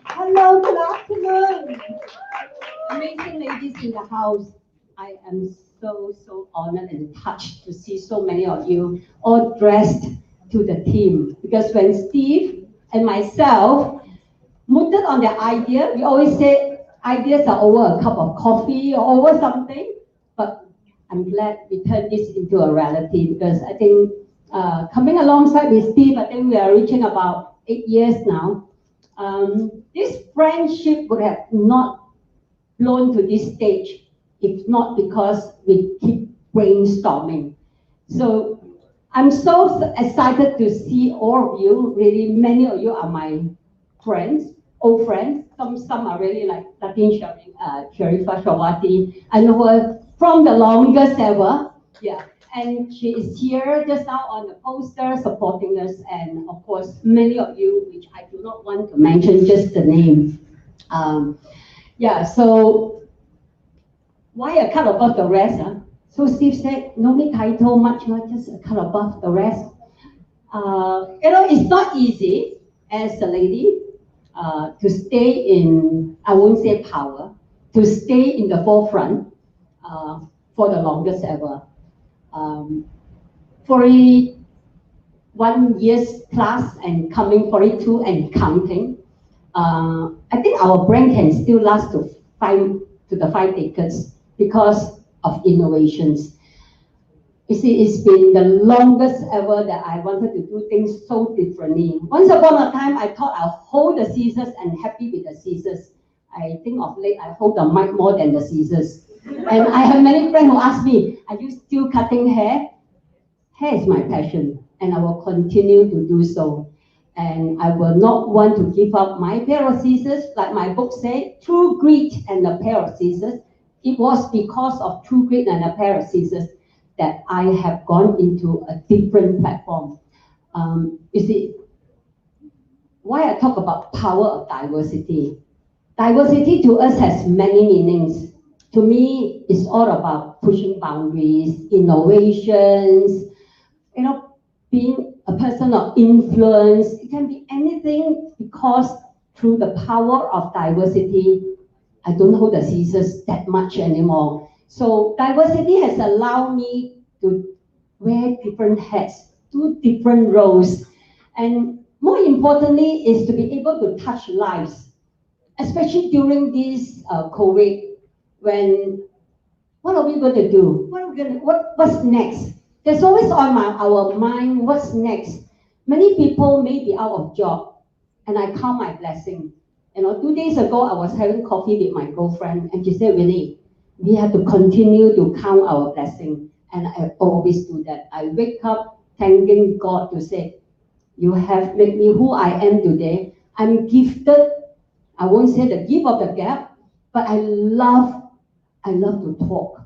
Hello, good afternoon. Amazing ladies in the house. I am so honored and touched to see so many of you all dressed to the theme. Because when Steve and myself moved on the idea, we always say ideas are over a cup of coffee or over something. But I'm glad we turned this into a reality because I think coming alongside with Steve, I think we are reaching about 8 years now. This friendship would have not blown to this stage if not because we keep brainstorming. So I'm so excited to see all of you. Really, many of you are my friends, old friends. Some are really like Datin, Sharifa Shawati. I know her from the longest ever. Yeah. And she is here just now on the poster supporting us. And of course, many of you, which I do not want to mention just the name. Yeah, so why a cut above the rest? Huh? So Steve said, no need title much, not just a cut above the rest. It's not easy as a lady to stay in, I won't say power, to stay in the forefront for the longest ever. 41 years plus and coming 42 and counting. I think our brand can still last to the 5 decades because of innovations. You see, it's been the longest ever that I wanted to do things so differently. Once upon a time, I thought I'll hold the scissors and happy with the scissors. I think of late, I hold the mic more than the scissors. And I have many friends who ask me, are you still cutting hair? Hair is my passion, and I will continue to do so. And I will not want to give up my pair of scissors, like my book said, true grit and a pair of scissors. It was because of true grit and a pair of scissors that I have gone into a different platform. You see, why I talk about power of diversity. Diversity to us has many meanings. To me, it's all about pushing boundaries, innovations, being a person of influence. It can be anything because through the power of diversity, I don't hold the scissors that much anymore. So diversity has allowed me to wear different hats, do different roles, and more importantly is to be able to touch lives, especially during this COVID, when what are we going to do? What's next? There's always on our mind, what's next? Many people may be out of job, and I count my blessing. 2 days ago, I was having coffee with my girlfriend, and she said, Winnie, we have to continue to count our blessing. And I always do that. I wake up thanking God to say, you have made me who I am today. I'm gifted. I won't say the gift of the gap, but I love to talk.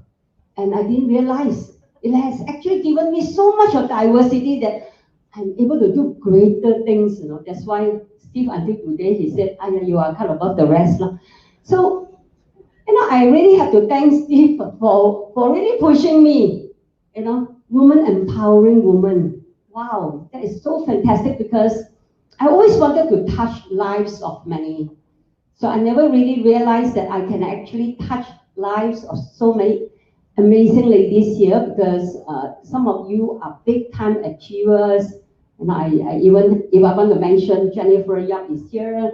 And I didn't realize it has actually given me so much of diversity that I'm able to do greater things. That's why Steve, until today, he said, you are kind of above the rest. So, I really have to thank Steve for really pushing me. Woman empowering woman. Wow, that is so fantastic because I always wanted to touch lives of many. So I never really realized that I can actually touch lives of so many amazing ladies here because some of you are big time achievers. And I even, if I want to mention, Jennifer Yap is here.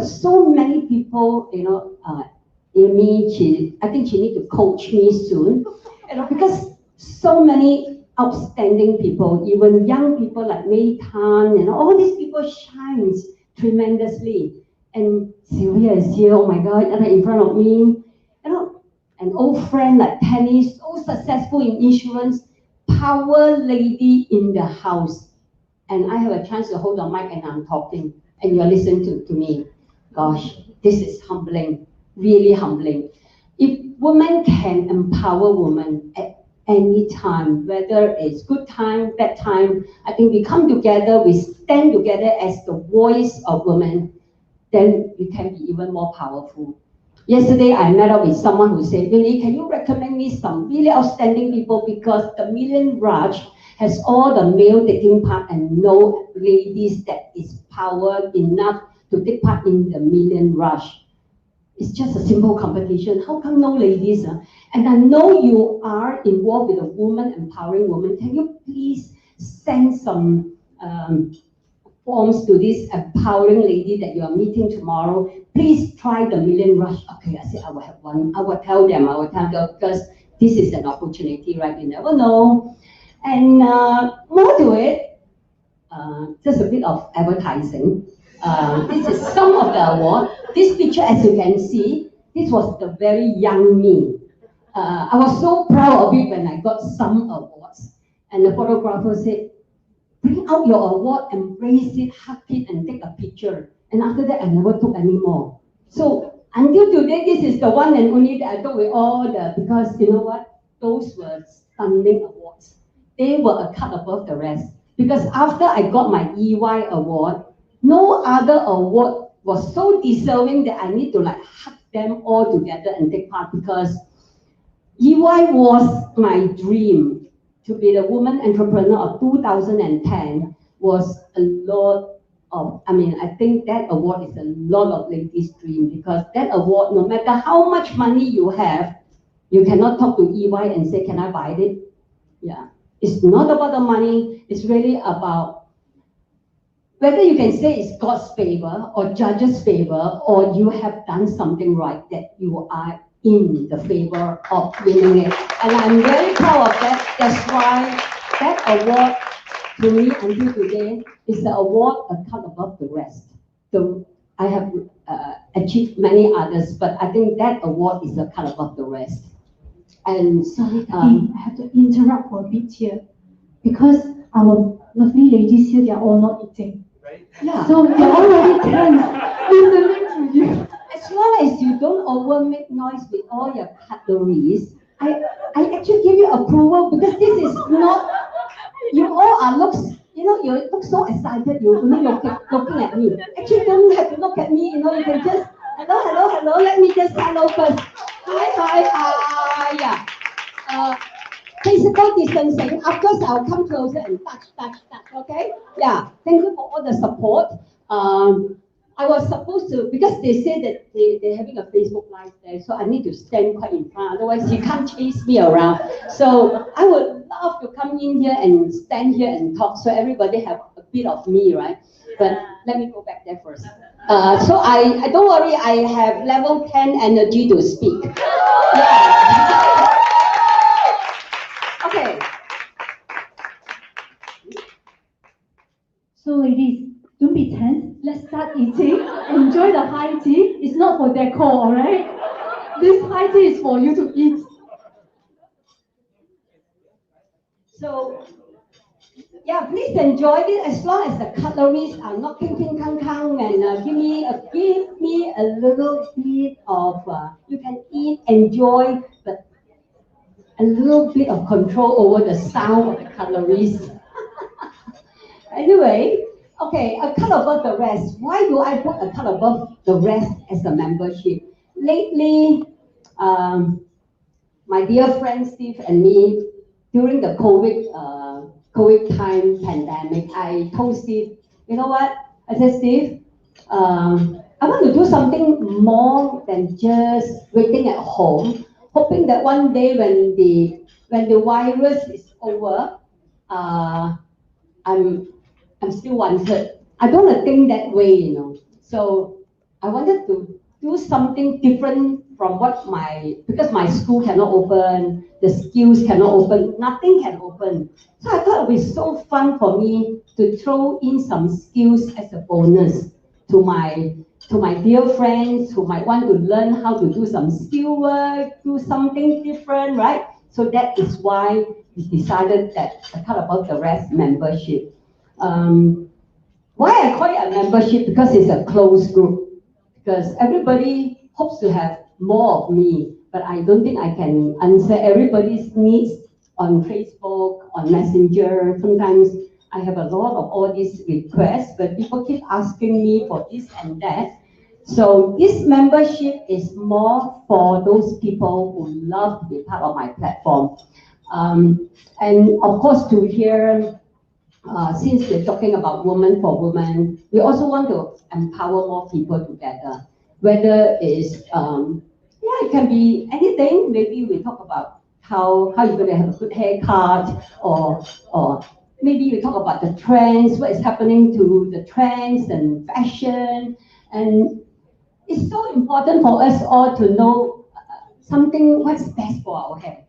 So many people, Amy, I think she need to coach me soon. Because so many outstanding people, even young people like May Tan, all these people shines tremendously. And Sylvia is here, oh my God, in front of me. An old friend like Penny, so successful in insurance, power lady in the house. And I have a chance to hold the mic and I'm talking, and you're listening to me. Gosh, this is humbling, really humbling. If women can empower women at any time, whether it's good time, bad time, I think we come together, we stand together as the voice of women, then we can be even more powerful. Yesterday, I met up with someone who said, Winnie, can you recommend me some really outstanding people because the Million Raj has all the male taking part and no ladies that is power enough to take part in the million rush. It's just a simple competition. How come no ladies? And I know you are involved with a woman, empowering women. Can you please send some forms to this empowering lady that you are meeting tomorrow? Please try the million rush. Okay, I said I will have one. I will tell them, because this is an opportunity, right? You never know. And more to it, just a bit of advertising. This is some of the award. This picture, as you can see, this was the very young me. I was so proud of it when I got some awards. And the photographer said, bring out your award, embrace it, hug it, and take a picture. And after that, I never took any more. So until today, this is the one and only that I took with all because you know what? Those were stunning awards. They were a cut above the rest. Because after I got my EY award, no other award was so deserving that I need to like hug them all together and take part, because EY was my dream. To be the woman entrepreneur of 2010 was a lot of, I think that award is a lot of ladies' dream, because that award, no matter how much money you have, you cannot talk to EY and say, can I buy it? Yeah. It's not about the money, it's really about whether you can say it's God's favor or judge's favor, or you have done something right that you are in the favor of winning it. And I'm very proud of that. That's why that award to me until today is the award a cut above the rest. So I have achieved many others, but I think that award is a cut above the rest. And sorry, I have to interrupt for a bit here, because our lovely ladies here, they are all not eating. Right? Yeah. So they're already tense listening to you. As long as you don't over make noise with all your cutleries, I actually give you approval, because this is not, you all are you look so excited, you only looking at me. Actually, don't have to look at me, you can just, hello, let me just hello first. Hi, yeah. Physical distancing, of course I'll come closer and touch, okay? Yeah, thank you for all the support. I was supposed to, because they say that they're having a Facebook Live there, so I need to stand quite in front, otherwise you can't chase me around. So I would love to come in here and stand here and talk, so everybody have a bit of me, right? But let me go back there first. So I don't worry, I have level 10 energy to speak. Yeah. Okay. So ladies, don't be tense. Let's start eating. Enjoy the high tea. It's not for decor, alright? This high tea is for you to eat. So, yeah, please enjoy it, as long as the cutleries are not king kang kang, and give me a little bit of you can eat, enjoy, but a little bit of control over the sound of the cutleries. Anyway, okay, a cut above the rest. Why do I put a cut above the rest as a membership? Lately, my dear friend Steve and me, during the COVID time pandemic, I told Steve, you know what? I said, Steve, I want to do something more than just waiting at home, hoping that one day when the virus is over, I'm still wanted. I don't want to think that way, So I wanted to do something different from because my school cannot open, the skills cannot open, nothing can open. So I thought it would be so fun for me to throw in some skills as a bonus to my dear friends who might want to learn how to do some skill work, do something different, right? So that is why we decided that I cut above the rest membership. Why I call it a membership? Because it's a closed group. Because everybody hopes to have more of me, but I don't think I can answer everybody's needs on Facebook, on Messenger. Sometimes I have a lot of all these requests, but people keep asking me for this and that. So this membership is more for those people who love to be part of my platform. And of course, to hear, since we're talking about woman for woman, we also want to empower more people together. Whether it's, yeah, it can be anything. Maybe we talk about how you're going to have a good haircut, or maybe we talk about the trends, what is happening to the trends and fashion. And it's so important for us all to know something what's best for our hair.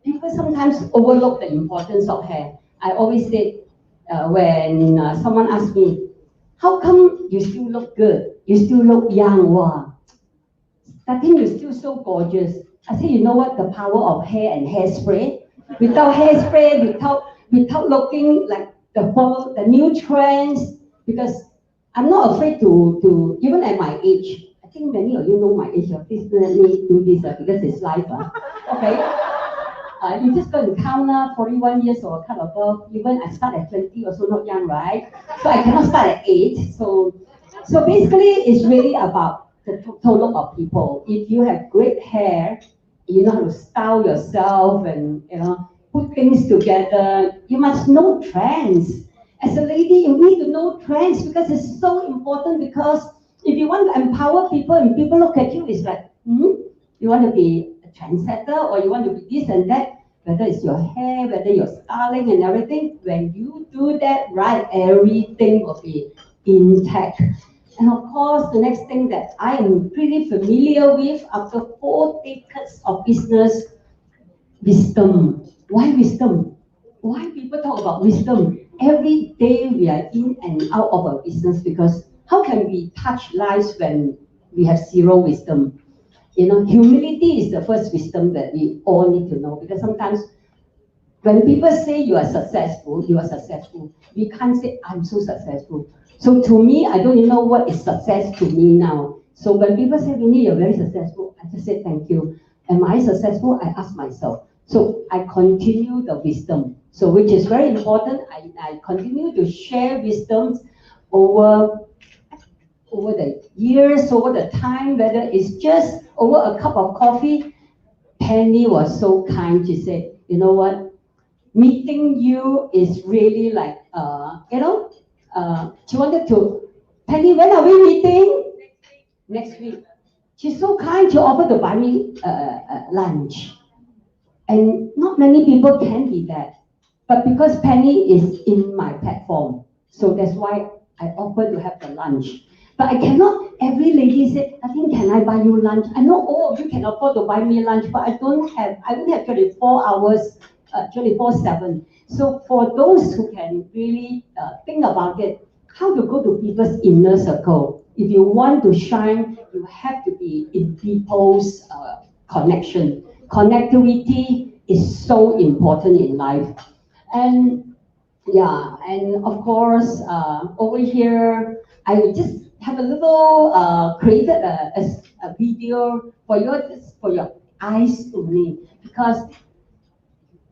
People sometimes overlook the importance of hair. I always say when someone asks me, how come you still look good? You still look young, wow. Datin, you're still so gorgeous. I say, you know what? The power of hair and hairspray. Without hairspray, without looking like the new trends, because I'm not afraid to even at my age. I think many of you know my age. Please let me do this because it's life. Okay. You just go and count 41 years or kind of above. Even I start at 20, also not young, right? So I cannot start at 8. So basically, it's really about the total look of people. If you have great hair, you know how to style yourself and put things together. You must know trends. As a lady, you need to know trends because it's so important. Because if you want to empower people and people look at you, it's like, you want to be a trendsetter or you want to be this and that. Whether it's your hair, whether your styling and everything, when you do that right, everything will be intact. And of course, the next thing that I am pretty familiar with after 4 decades of business, wisdom. Why wisdom? Why people talk about wisdom? Every day we are in and out of our business because how can we touch lives when we have zero wisdom? Humility is the first wisdom that we all need to know because sometimes when people say you are successful, you are successful. We can't say I'm so successful. So to me, I don't even know what is success to me now. So when people say, Winnie, you're very successful, I just say thank you. Am I successful? I ask myself. So I continue the wisdom. So which is very important. I continue to share wisdoms over the years, over the time, whether it's just over a cup of coffee. Penny was so kind. She said, you know what? Meeting you is really like, she wanted to, Penny, when are we meeting? Next week. She's so kind. She offered to buy me lunch. And not many people can be that. But because Penny is in my platform, so that's why I offer to have the lunch. But I cannot, every lady said, I think, can I buy you lunch? I know all of you can afford to buy me lunch, but I only have 24 hours, 24/7. So for those who can really think about it, how to go to people's inner circle. If you want to shine, you have to be in people's connection. Connectivity is so important in life. And yeah, and of course, over here, I just have a little created a video for your eyes only because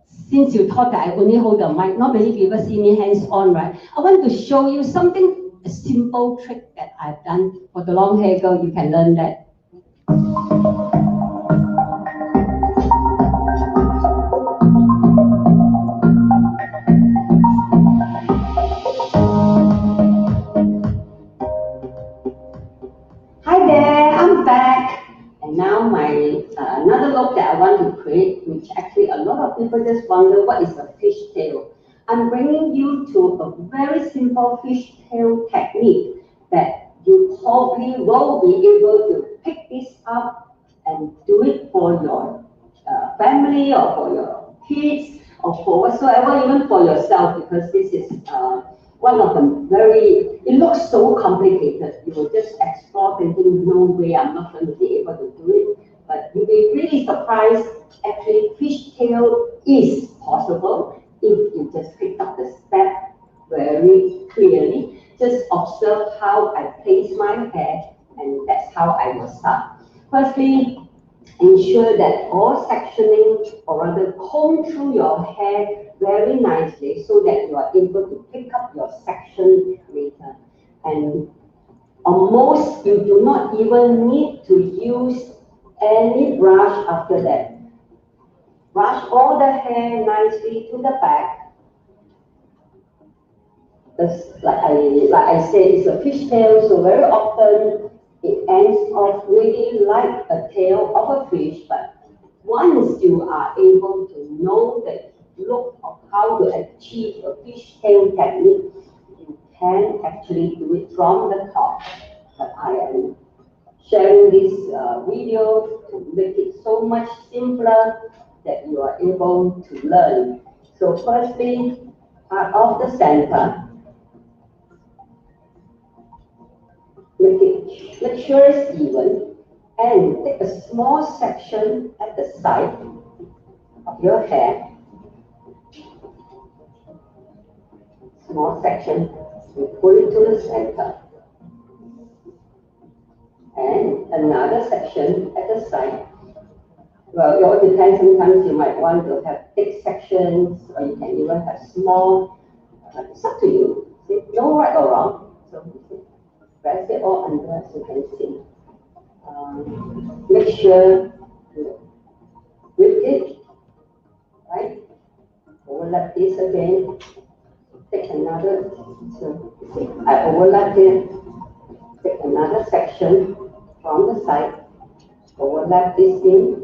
since you thought that I only hold the mic, not many people see me hands on, right? I want to show you something, a simple trick that I've done for the long hair girl. You can learn that. Hi there, I'm back. And now my another look that I want to create, which actually a lot of people just wonder what is a fishtail. I'm bringing you to a very simple fishtail technique that you probably will be able to pick this up and do it for your family or for your kids or for whatsoever, even for yourself, because this is one of them it looks so complicated. You will just explore thinking, no way, I'm not going to be able to do it. But you'll be really surprised, actually, fishtail is possible if you just pick up the step very clearly. Just observe how I place my hair, and that's how I will start. Firstly, ensure that all sectioning, or rather comb through your hair very nicely so that you are able to pick up your section later. And on most, you do not even need to use any brush after that. Brush all the hair nicely to the back. Like I said, it's a fishtail, so very often it ends off really like a tail of a fish, but once you are able to know the look of how to achieve a fishtail technique, you can actually do it from the top. But I am sharing this video to make it so much simpler that you are able to learn. So firstly, part of the center, make sure it's even, and take a small section at the side of your hair, small section, and pull it to the center. And another section at the side. Well, it all depends. Sometimes you might want to have thick sections, or you can even have small. It's up to you. See, no right or wrong. So press it all under so you can see. Make sure you whip it, right? Overlap this again. Take another. So see, I overlap it. Take another section from the side. Overlap this in.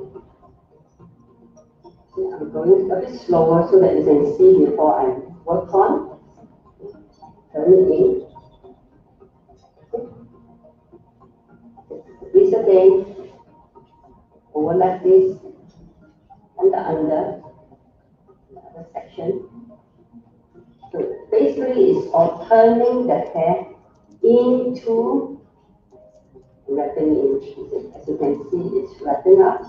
I'm going a bit slower so that you can see before I work on. Turn it in. This again. Overlap this and the under the other section. So basically it's all turning the hair into wrapping in. As you can see, it's wrapping up.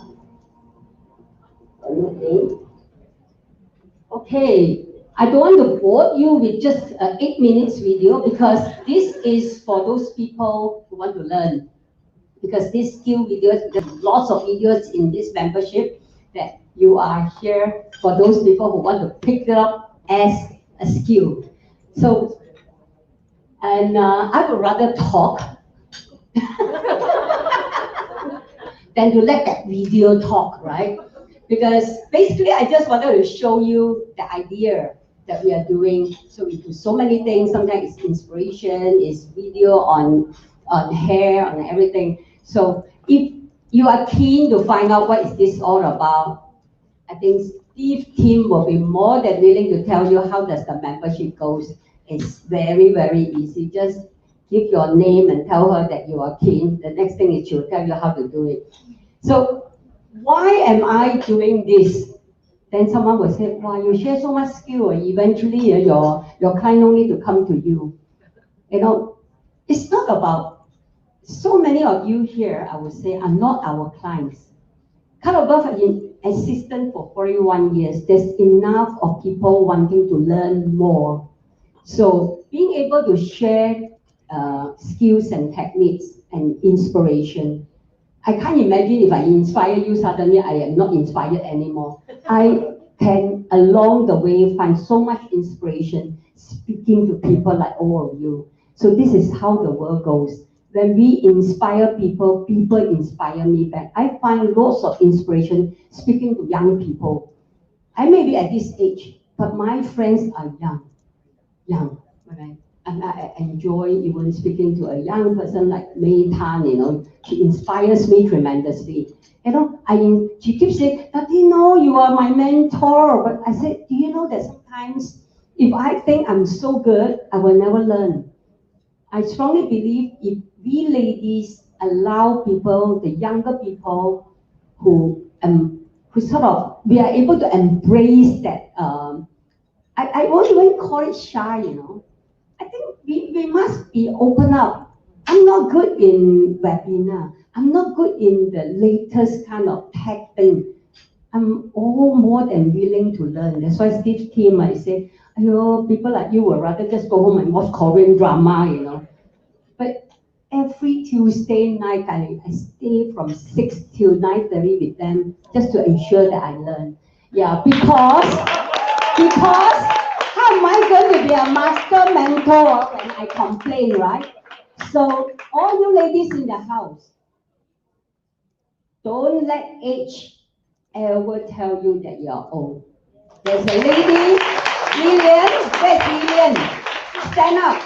Turn it in. Okay, I don't want to bore you with just an 8 minutes video because this is for those people who want to learn. Because these skill videos, there's lots of videos in this membership that you are here for those people who want to pick it up as a skill. So, and I would rather talk than to let that video talk, right? Because basically I just wanted to show you the idea that we are doing. So we do so many things. Sometimes it's inspiration, it's video on hair, on everything. So if you are keen to find out what is this all about, I think Steve's team will be more than willing to tell you how does the membership goes. It's very, very easy. Just give your name and tell her that you are keen. The next thing is she'll tell you how to do it. So why am I doing this? Then someone will say, wow, you share so much skill, and eventually your client don't need to come to you. You know, it's not about, so many of you here, I would say, are not our clients. Cut above in assistant for 41 years, there's enough of people wanting to learn more. So being able to share skills and techniques and inspiration. I can't imagine if I inspire you, suddenly I am not inspired anymore. I can, along the way, find so much inspiration speaking to people like all of you. So this is how the world goes. When we inspire people, people inspire me back. I find lots of inspiration speaking to young people. I may be at this age, but my friends are young, right? And I enjoy even speaking to a young person like May Tan, you know, she inspires me tremendously. You know, she keeps saying, Datin, you are my mentor. But I said, do you know that sometimes if I think I'm so good, I will never learn. I strongly believe if we ladies allow people, the younger people who sort of, we are able to embrace that, I won't even call it shy, you know. I think we must be open up. I'm not good in webinar. I'm not good in the latest kind of tech thing. I'm all more than willing to learn. That's why Steve's team might say, people like you would rather just go home and watch Korean drama, you know. But every Tuesday night, I stay from 6 till 9:30 with them just to ensure that I learn. Yeah, because how am I going to be a master mentor when I complain, right? So all you ladies in the house, don't let age ever tell you that you are old. There's a lady, Lillian, where's Lillian? Stand up.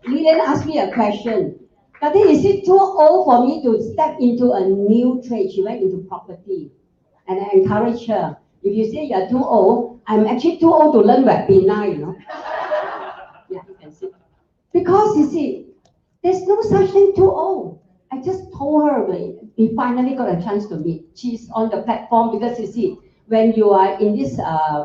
Lillian asked me a question. Datin, is it too old for me to step into a new trade? She went into property. And I encouraged her. If you say you're too old, I'm actually too old to learn webinar, Yeah, you can see. Because you see, there's no such thing too old. I just told her we finally got a chance to meet. She's on the platform because you see, when you are in this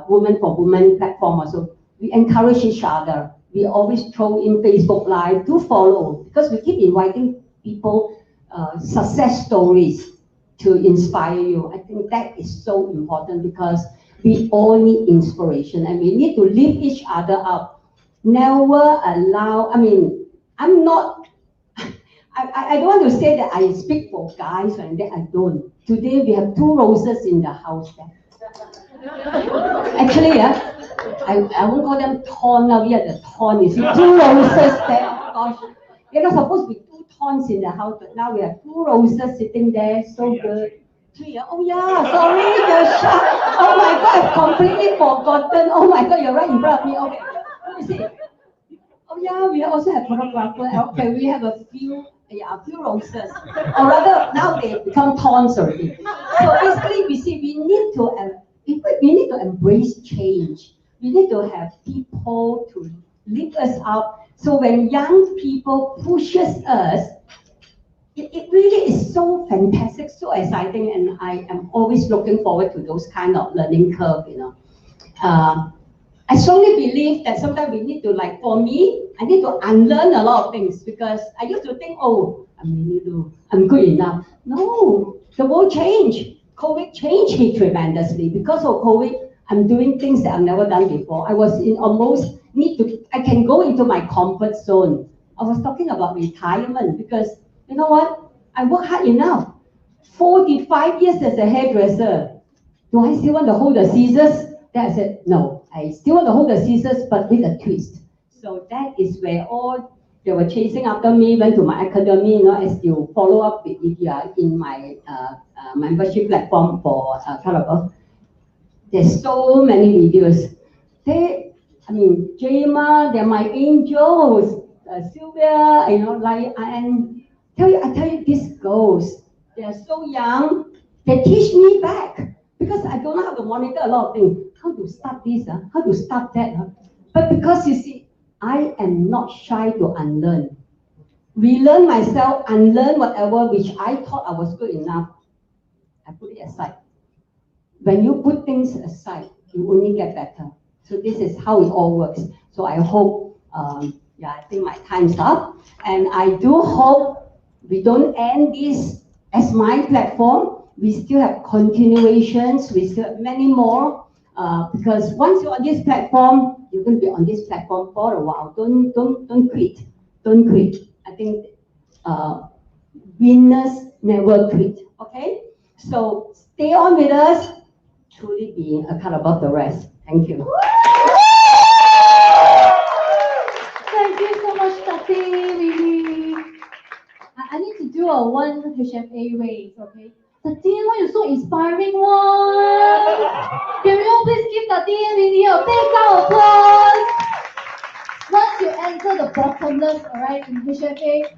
Woman for Woman platform also, we encourage each other. We always throw in Facebook Live to follow because we keep inviting people success stories to inspire you. I think that is so important because we all need inspiration and we need to lift each other up. Never allow, I'm not, I don't want to say that I speak for guys and that I don't. Today we have 2 roses in the house there. Actually, I won't call them thorn now. We are the thorn. You see, 2 roses there. Oh gosh, you're not supposed to be 2 thorns in the house, but now we have 2 roses sitting there. So good. 3. Oh yeah, sorry, you're shy. Oh my God, I've completely forgotten. Oh my God, you're right in front of me. Okay, you see. Oh yeah, we also have photographer. Okay, we have a few roses, or rather now they become thorns already. So basically, we need to embrace change. We need to have people to lift us up. So when young people pushes us, it really is so fantastic, so exciting, and I am always looking forward to those kind of learning curve. I strongly believe that sometimes we need to, like for me, I need to unlearn a lot of things because I used to think, oh, I'm good enough. No, the world changed. COVID changed me tremendously. Because of COVID, I'm doing things that I've never done before. I was in almost I can go into my comfort zone. I was talking about retirement because you know what? I work hard enough. 45 years as a hairdresser. Do I still want to hold the scissors? Then I said, no, I still want to hold the scissors, but with a twist. So that is where all they were chasing after me, went to my academy, as you follow up if you are in my membership platform for Caliber. There's so many videos. Jema, they're my angels, Sylvia, and I tell you, these girls, they're so young, they teach me back because I don't know how to monitor a lot of things. How to start this, how to start that. But because you see, I am not shy to unlearn. Relearn myself, unlearn whatever which I thought I was good enough. I put it aside. When you put things aside, you only get better. So this is how it all works. So I hope, I think my time's up. And I do hope we don't end this as my platform. We still have continuations, we still have many more. Because once you're on this platform, you're going to be on this platform for a while. Don't quit. Don't quit. I think winners never quit. Okay? So stay on with us. Truly being a cut above the rest. Thank you. Thank you so much, Datin, Winnie. I need to do a 1 HFA raise, okay? Datin, why you so inspiring one? Can we all please give Datin and Winnie a big round of applause? Once you enter the bottomless, alright, in HFA,